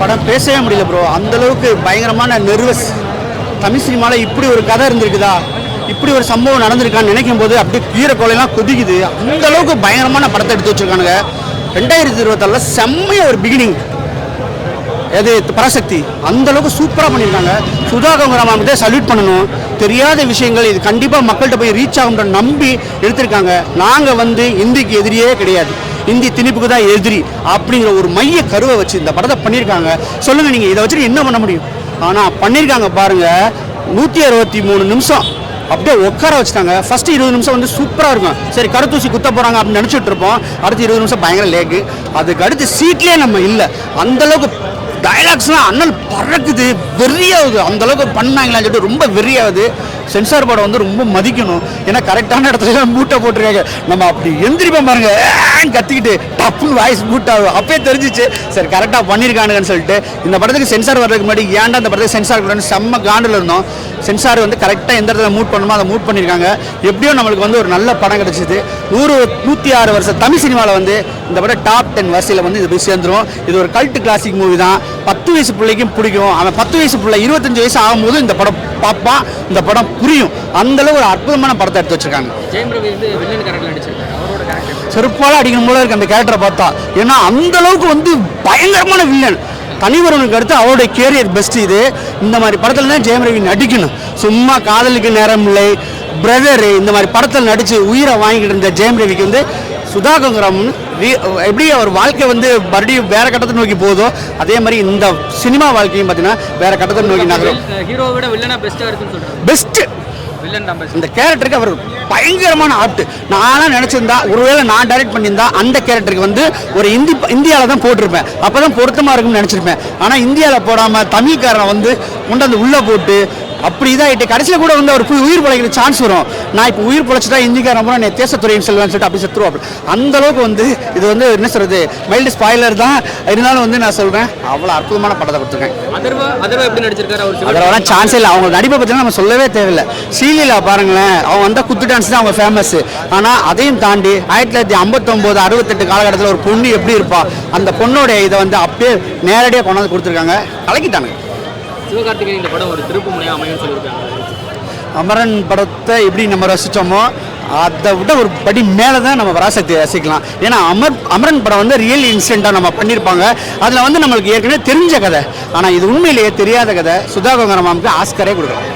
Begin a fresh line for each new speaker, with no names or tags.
படம் பேசவே முடியல ப்ரோ. அந்தளவுக்கு பயங்கரமான நெர்வஸ். தமிழ் சினிமாவில் இப்படி ஒரு கதை இருந்திருக்குதா, இப்படி ஒரு சம்பவம் நடந்திருக்கான்னு நினைக்கும் போது அப்படியே கீரைக்கோலையெல்லாம் கொதிக்குது. அந்தளவுக்கு பயங்கரமான படத்தை எடுத்து வச்சுருக்கானுங்க. 2024 செம்மைய ஒரு பிகினிங். எது பராசக்தி அந்தளவுக்கு சூப்பராக பண்ணியிருக்காங்க. சுதா கங்குராமத்தை சல்யூட் பண்ணணும். தெரியாத விஷயங்கள் இது கண்டிப்பாக மக்கள்கிட்ட போய் ரீச் ஆகுன்ற நம்பி எடுத்திருக்காங்க. நாங்கள் வந்து இந்திக்கு எதிரியே கிடையாது, இந்தி திணிப்புக்கு தான் எதிரி அப்படிங்கிற ஒரு மைய கருவை வச்சு இந்த படத்தை பண்ணியிருக்காங்க. சொல்லுங்கள், நீங்கள் இதை வச்சுட்டு என்ன பண்ண முடியும்? ஆனால் பண்ணியிருக்காங்க பாருங்கள். 163 நிமிஷம் அப்படியே உட்கார வச்சுட்டாங்க. ஃபஸ்ட்டு 20 நிமிஷம் வந்து சூப்பராக இருக்கும். சரி கருத்தூசி குத்த போகிறாங்க அப்படின்னு நினச்சிட்டு இருப்போம். அடுத்து 20 நிமிஷம் பயங்கர லேக்கு. அதுக்கு அடுத்து சீட்லேயே நம்ம இல்லை. அந்தளவுக்கு டைலாக்ஸ்லாம் அண்ணல் பறக்குது, வெறியாகுது. அந்தளவுக்கு பண்ணாங்களான்னு சொல்லிட்டு ரொம்ப வெறியாகுது. சென்சார் போர்டை வந்து ரொம்ப மதிக்கணும். ஏன்னா கரெக்டான இடத்துல மூட்டை போட்டிருக்காங்க. நம்ம அப்படி எந்திரிப்போம் பாருங்க, கத்திக்கிட்டு டப்புன்னு வாய்ஸ் மூட் ஆகும். அப்பயே தெரிஞ்சிச்சு சரி கரெக்டாக பண்ணியிருக்கானுங்கன்னு சொல்லிட்டு. இந்த படத்துக்கு சென்சார் வர்றதுக்கு முன்னாடி ஏன்டா இந்த படத்துக்கு சென்சார் கொடுன்னு செம்ம காண்டில் இருந்தோம். சென்சார் வந்து கரெக்டாக எந்த இடத்துல மூட் பண்ணணுமோ அதை மூட் பண்ணியிருக்காங்க. எப்படியோ நம்மளுக்கு வந்து ஒரு நல்ல படம் கிடச்சிது. 106 வருஷம் தமிழ் சினிமாவில் வந்து இந்த படம் டாப் 10 வரிசையில் வந்து இது போய் சேர்ந்துடும். இது ஒரு கல்ட் கிளாசிக் மூவி தான். 10 வயசு பிள்ளைக்கும் பிடிக்கும். அவன் 10 வயசு பிள்ளை 25 வயசு ஆகும்போது இந்த படம் பார்ப்பான், இந்த படம் புரியும். அந்தளவு ஒரு அற்புதமான படத்தை எடுத்து வச்சிருக்காங்க. செருப்பால அடிக்கணும் போல இருக்கு அந்த கேரக்டரை பார்த்தா. ஏன்னா அந்த அளவுக்கு வந்து பயங்கரமான வில்லன். தனிவரனுக்கு அடுத்து அவருடைய கேரியர் பெஸ்ட் இது. இந்த மாதிரி படத்தில் தான் ஜெயம் ரவி நடிக்கணும். சும்மா காதலுக்கு நேரம் இல்லை, பிரதரு, இந்த மாதிரி படத்தில் நடித்து உயிரை வாங்கிட்டு இருந்த ஜெயம் ரவிக்கு வந்து சுதா கங்குராமன் எப்படி அவர் வாழ்க்கை வந்து மறுபடியும் வேற கட்டத்தை நோக்கி போதோ அதே மாதிரி இந்த சினிமா வாழ்க்கையும் பார்த்தீங்கன்னா வேற கட்டத்தை நோக்கி நகரும்.
ஹீரோவோட வில்லனா பெஸ்ட்டாக இருக்குன்னு சொல்கிறாங்க.
பெஸ்ட்டு இந்த கேரக்டருக்கு அவர் பயங்கரமான ஆப்ட். நானும் நினச்சிருந்தா ஒருவேளை நான் டைரக்ட் பண்ணியிருந்தா அந்த கேரக்டருக்கு வந்து ஒரு இந்தியாவில் தான் போட்டிருப்பேன். அப்போ தான் பொருத்தமாக இருக்கும்னு நினச்சிருப்பேன். ஆனால் இந்தியாவில் போடாமல் தமிழ்காரன் வந்து கொண்டாந்து உள்ளே போட்டு அப்படி இதாகிட்டு கடைசியில் கூட வந்து அவர் உயிர் பிழைக்கிற சான்ஸ் வரும். நான் இப்போ உயிர் பிழைச்சிட்டா இந்திக்காரன் போனால் நான் தேசத்துறைன்னு சொல்லுவேன்னு சொல்லிட்டு அப்படி செத்துருவோம். அந்த அளவுக்கு வந்து இது வந்து என்ன சொல்கிறது, மைல்டு ஸ்பாய்லர் தான் இருந்தாலும் வந்து நான் சொல்கிறேன் அவ்வளோ அற்புதமான படத்தை கொடுத்துருக்கேன்.
அதர்வா எப்படி நடிச்சிருக்காரு?
அதெல்லாம் சான்ஸே இல்லை. அவங்க நடிப்பை பற்றினா நம்ம சொல்லவே தேவையில்லை. ஸ்ரீலீலா பாருங்களேன், அவங்க வந்து குத்து டான்ஸ் தான் அவங்க ஃபேமஸ். ஆனால் அதையும் தாண்டி 1959 68 காலகட்டத்தில் ஒரு பொண்ணு எப்படி இருப்பா, அந்த பொண்ணோடைய இதை வந்து அப்படியே நேரடியாக கொண்டாந்து கொடுத்துருக்காங்க. கலக்கிட்டானுங்க.
சிவகார்த்திகேயன் இந்த படம் ஒரு திருப்பு முனையாக அமையும் சொல்லியிருக்காங்க.
அமரன் படத்தை எப்படி நம்ம ரசித்தோமோ அதை விட ஒரு படி மேலே தான் நம்ம பராசக்தியை ரசிக்கலாம். ஏன்னா அமரன் படம் வந்து ரியல் இன்சிடெண்ட்டாக நம்ம பண்ணியிருப்பாங்க. அதில் வந்து நம்மளுக்கு ஏற்கனவே தெரிஞ்ச கதை. ஆனால் இது உண்மையிலேயே தெரியாத கதை. சுதா கங்குராமனுக்கு ஆஸ்கரே கொடுக்கலாம்.